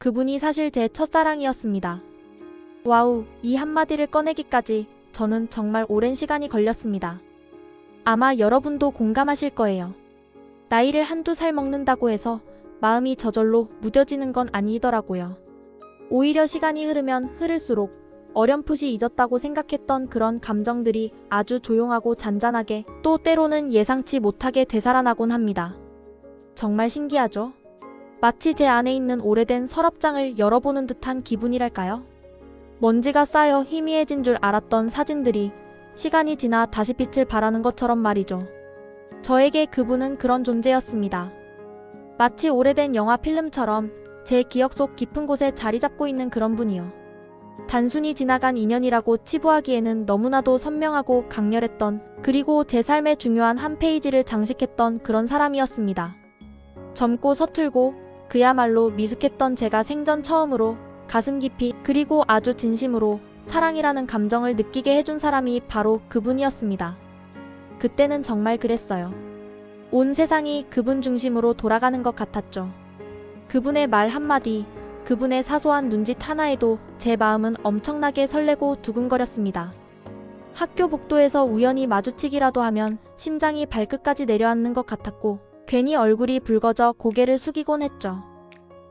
그분이 사실 제 첫사랑이었습니다. 와우, 이 한마디를 꺼내기까지 저는 정말 오랜 시간이 걸렸습니다. 아마 여러분도 공감하실 거예요. 나이를 한두 살 먹는다고 해서 마음이 저절로 무뎌지는 건 아니더라고요. 오히려 시간이 흐르면 흐를수록 어렴풋이 잊었다고 생각했던 그런 감정들이 아주 조용하고 잔잔하게 또 때로는 예상치 못하게 되살아나곤 합니다. 정말 신기하죠? 마치 제 안에 있는 오래된 서랍장을 열어보는 듯한 기분이랄까요? 먼지가 쌓여 희미해진 줄 알았던 사진들이 시간이 지나 다시 빛을 발하는 것처럼 말이죠. 저에게 그분은 그런 존재였습니다. 마치 오래된 영화 필름처럼 제 기억 속 깊은 곳에 자리 잡고 있는 그런 분이요. 단순히 지나간 인연이라고 치부하기에는 너무나도 선명하고 강렬했던, 그리고 제 삶의 중요한 한 페이지를 장식했던 그런 사람이었습니다. 젊고 서툴고 그야말로 미숙했던 제가 생전 처음으로 가슴 깊이 그리고 아주 진심으로 사랑이라는 감정을 느끼게 해준 사람이 바로 그분이었습니다. 그때는 정말 그랬어요. 온 세상이 그분 중심으로 돌아가는 것 같았죠. 그분의 말 한마디, 그분의 사소한 눈짓 하나에도 제 마음은 엄청나게 설레고 두근거렸습니다. 학교 복도에서 우연히 마주치기라도 하면 심장이 발끝까지 내려앉는 것 같았고 괜히 얼굴이 붉어져 고개를 숙이곤 했죠.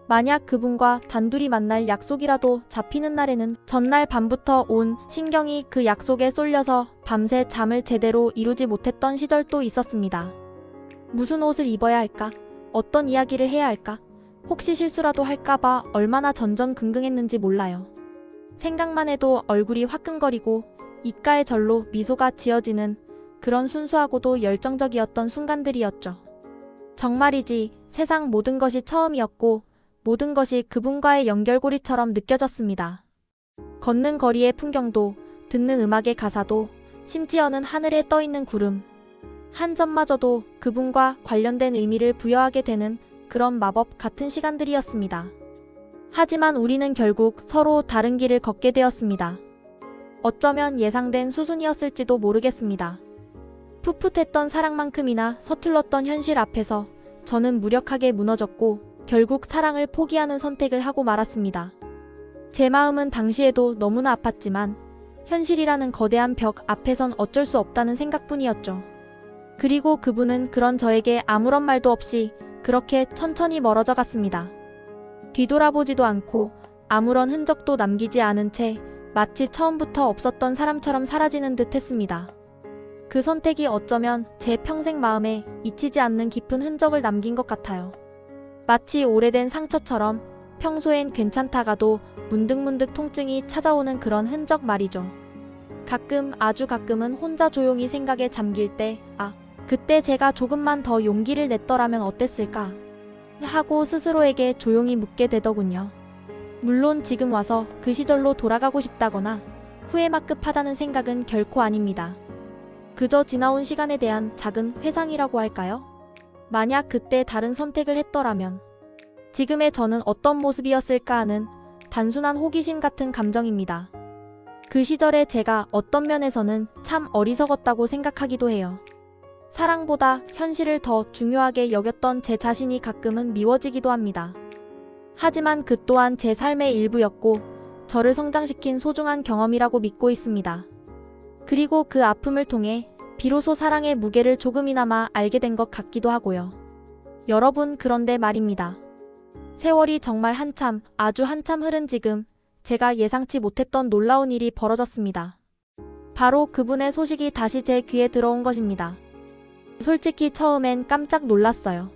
만약 그분과 단둘이 만날 약속이라도 잡히는 날에는 전날 밤부터 온 신경이 그 약속에 쏠려서 밤새 잠을 제대로 이루지 못했던 시절도 있었습니다. 무슨 옷을 입어야 할까? 어떤 이야기를 해야 할까? 혹시 실수라도 할까봐 얼마나 전전긍긍했는지 몰라요. 생각만 해도 얼굴이 화끈거리고 입가에 절로 미소가 지어지는 그런 순수하고도 열정적이었던 순간들이었죠. 정말이지 세상 모든 것이 처음이었고 모든 것이 그분과의 연결고리처럼 느껴졌습니다. 걷는 거리의 풍경도, 듣는 음악의 가사도, 심지어는 하늘에 떠있는 구름 한 점마저도 그분과 관련된 의미를 부여하게 되는 그런 마법 같은 시간들이었습니다. 하지만 우리는 결국 서로 다른 길을 걷게 되었습니다. 어쩌면 예상된 수순이었을지도 모르겠습니다. 풋풋했던 사랑만큼이나 서툴렀던 현실 앞에서 저는 무력하게 무너졌고 결국 사랑을 포기하는 선택을 하고 말았습니다. 제 마음은 당시에도 너무나 아팠지만 현실이라는 거대한 벽 앞에선 어쩔 수 없다는 생각뿐이었죠. 그리고 그분은 그런 저에게 아무런 말도 없이 그렇게 천천히 멀어져 갔습니다. 뒤돌아보지도 않고 아무런 흔적도 남기지 않은 채 마치 처음부터 없었던 사람처럼 사라지는 듯 했습니다. 그 선택이 어쩌면 제 평생 마음에 잊히지 않는 깊은 흔적을 남긴 것 같아요. 마치 오래된 상처처럼 평소엔 괜찮다가도 문득문득 통증이 찾아오는 그런 흔적 말이죠. 가끔, 아주 가끔은 혼자 조용히 생각에 잠길 때, 그때 제가 조금만 더 용기를 냈더라면 어땠을까? 하고 스스로에게 조용히 묻게 되더군요. 물론 지금 와서 그 시절로 돌아가고 싶다거나 후회막급하다는 생각은 결코 아닙니다. 그저 지나온 시간에 대한 작은 회상이라고 할까요? 만약 그때 다른 선택을 했더라면 지금의 저는 어떤 모습이었을까 하는 단순한 호기심 같은 감정입니다. 그 시절의 제가 어떤 면에서는 참 어리석었다고 생각하기도 해요. 사랑보다 현실을 더 중요하게 여겼던 제 자신이 가끔은 미워지기도 합니다. 하지만 그 또한 제 삶의 일부였고 저를 성장시킨 소중한 경험이라고 믿고 있습니다. 그리고 그 아픔을 통해 비로소 사랑의 무게를 조금이나마 알게 된 것 같기도 하고요. 여러분, 그런데 말입니다. 세월이 정말 한참, 아주 한참 흐른 지금 제가 예상치 못했던 놀라운 일이 벌어졌습니다. 바로 그분의 소식이 다시 제 귀에 들어온 것입니다. 솔직히 처음엔 깜짝 놀랐어요.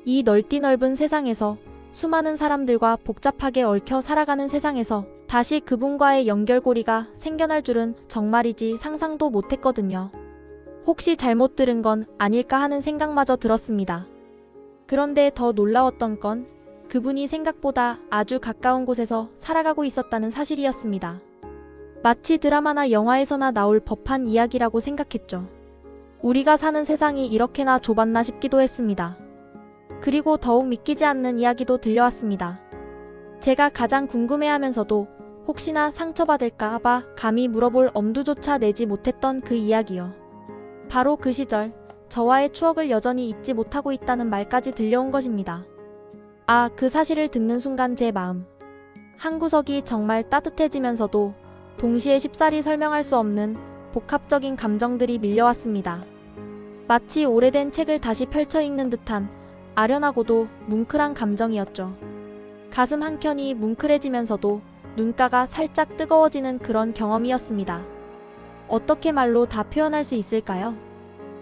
이 넓디 넓은 세상에서 수많은 사람들과 복잡하게 얽혀 살아가는 세상에서 다시 그분과의 연결고리가 생겨날 줄은 정말이지 상상도 못했거든요. 혹시 잘못 들은 건 아닐까 하는 생각마저 들었습니다. 그런데 더 놀라웠던 건 그분이 생각보다 아주 가까운 곳에서 살아가고 있었다는 사실이었습니다. 마치 드라마나 영화에서나 나올 법한 이야기라고 생각했죠. 우리가 사는 세상이 이렇게나 좁았나 싶기도 했습니다. 그리고 더욱 믿기지 않는 이야기도 들려왔습니다. 제가 가장 궁금해하면서도 혹시나 상처받을까 봐 감히 물어볼 엄두조차 내지 못했던 그 이야기요. 바로 그 시절 저와의 추억을 여전히 잊지 못하고 있다는 말까지 들려온 것입니다. 아, 그 사실을 듣는 순간 제 마음 한 구석이 정말 따뜻해지면서도 동시에 쉽사리 설명할 수 없는 복합적인 감정들이 밀려왔습니다. 마치 오래된 책을 다시 펼쳐 읽는 듯한 아련하고도 뭉클한 감정이었죠. 가슴 한켠이 뭉클해지면서도 눈가가 살짝 뜨거워지는 그런 경험이었습니다. 어떻게 말로 다 표현할 수 있을까요?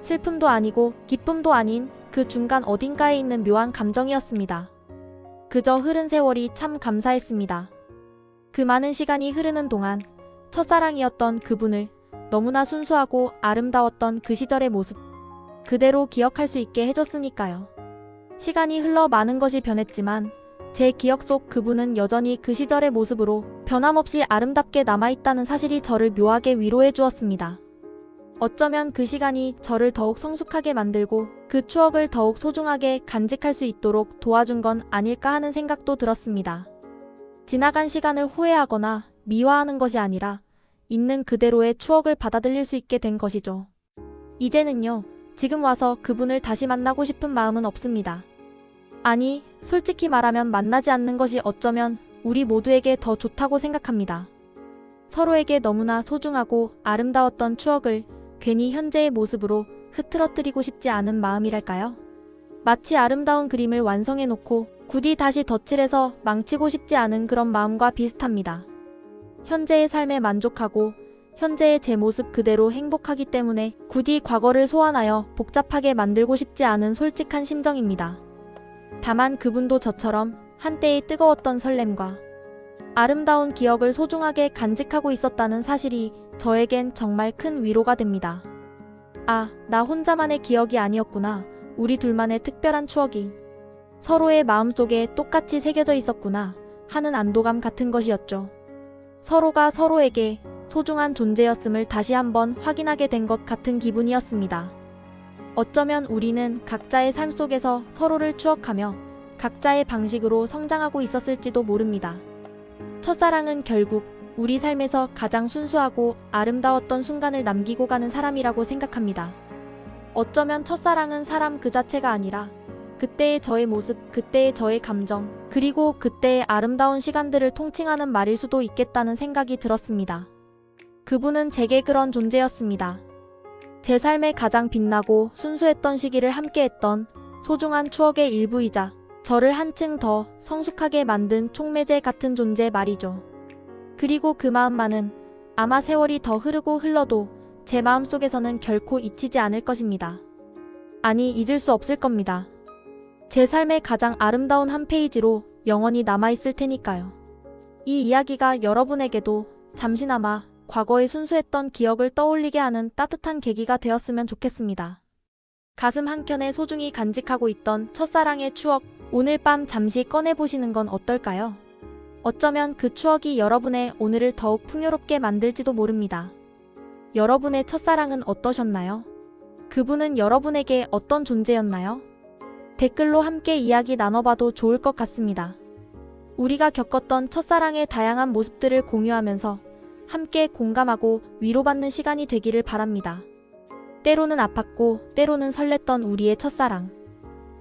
슬픔도 아니고 기쁨도 아닌 그 중간 어딘가에 있는 묘한 감정이었습니다. 그저 흐른 세월이 참 감사했습니다. 그 많은 시간이 흐르는 동안 첫사랑이었던 그분을 너무나 순수하고 아름다웠던 그 시절의 모습 그대로 기억할 수 있게 해줬으니까요. 시간이 흘러 많은 것이 변했지만 제 기억 속 그분은 여전히 그 시절의 모습으로 변함없이 아름답게 남아있다는 사실이 저를 묘하게 위로해 주었습니다. 어쩌면 그 시간이 저를 더욱 성숙하게 만들고 그 추억을 더욱 소중하게 간직할 수 있도록 도와준 건 아닐까 하는 생각도 들었습니다. 지나간 시간을 후회하거나 미화하는 것이 아니라 있는 그대로의 추억을 받아들일 수 있게 된 것이죠. 이제는요, 지금 와서 그분을 다시 만나고 싶은 마음은 없습니다. 아니, 솔직히 말하면 만나지 않는 것이 어쩌면 우리 모두에게 더 좋다고 생각합니다. 서로에게 너무나 소중하고 아름다웠던 추억을 괜히 현재의 모습으로 흐트러뜨리고 싶지 않은 마음이랄까요? 마치 아름다운 그림을 완성해놓고 굳이 다시 덧칠해서 망치고 싶지 않은 그런 마음과 비슷합니다. 현재의 삶에 만족하고 현재의 제 모습 그대로 행복하기 때문에 굳이 과거를 소환하여 복잡하게 만들고 싶지 않은 솔직한 심정입니다. 다만 그분도 저처럼 한때의 뜨거웠던 설렘과 아름다운 기억을 소중하게 간직하고 있었다는 사실이 저에겐 정말 큰 위로가 됩니다. 아, 나 혼자만의 기억이 아니었구나. 우리 둘만의 특별한 추억이 서로의 마음속에 똑같이 새겨져 있었구나 하는 안도감 같은 것이었죠. 서로가 서로에게 소중한 존재였음을 다시 한번 확인하게 된 것 같은 기분이었습니다. 어쩌면 우리는 각자의 삶 속에서 서로를 추억하며 각자의 방식으로 성장하고 있었을지도 모릅니다. 첫사랑은 결국 우리 삶에서 가장 순수하고 아름다웠던 순간을 남기고 가는 사람이라고 생각합니다. 어쩌면 첫사랑은 사람 그 자체가 아니라 그때의 저의 모습, 그때의 저의 감정, 그리고 그때의 아름다운 시간들을 통칭하는 말일 수도 있겠다는 생각이 들었습니다. 그분은 제게 그런 존재였습니다. 제 삶에 가장 빛나고 순수했던 시기를 함께했던 소중한 추억의 일부이자 저를 한층 더 성숙하게 만든 촉매제 같은 존재 말이죠. 그리고 그 마음만은 아마 세월이 더 흐르고 흘러도 제 마음속에서는 결코 잊히지 않을 것입니다. 아니, 잊을 수 없을 겁니다. 제 삶의 가장 아름다운 한 페이지로 영원히 남아있을 테니까요. 이 이야기가 여러분에게도 잠시나마 과거의 순수했던 기억을 떠올리게 하는 따뜻한 계기가 되었으면 좋겠습니다. 가슴 한켠에 소중히 간직하고 있던 첫사랑의 추억, 오늘 밤 잠시 꺼내보시는 건 어떨까요? 어쩌면 그 추억이 여러분의 오늘을 더욱 풍요롭게 만들지도 모릅니다. 여러분의 첫사랑은 어떠셨나요? 그분은 여러분에게 어떤 존재였나요? 댓글로 함께 이야기 나눠봐도 좋을 것 같습니다. 우리가 겪었던 첫사랑의 다양한 모습들을 공유하면서 함께 공감하고 위로받는 시간이 되기를 바랍니다. 때로는 아팠고 때로는 설렜던 우리의 첫사랑.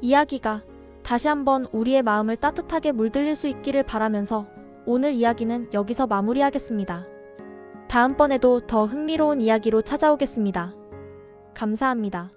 이야기가 다시 한번 우리의 마음을 따뜻하게 물들일 수 있기를 바라면서 오늘 이야기는 여기서 마무리하겠습니다. 다음번에도 더 흥미로운 이야기로 찾아오겠습니다. 감사합니다.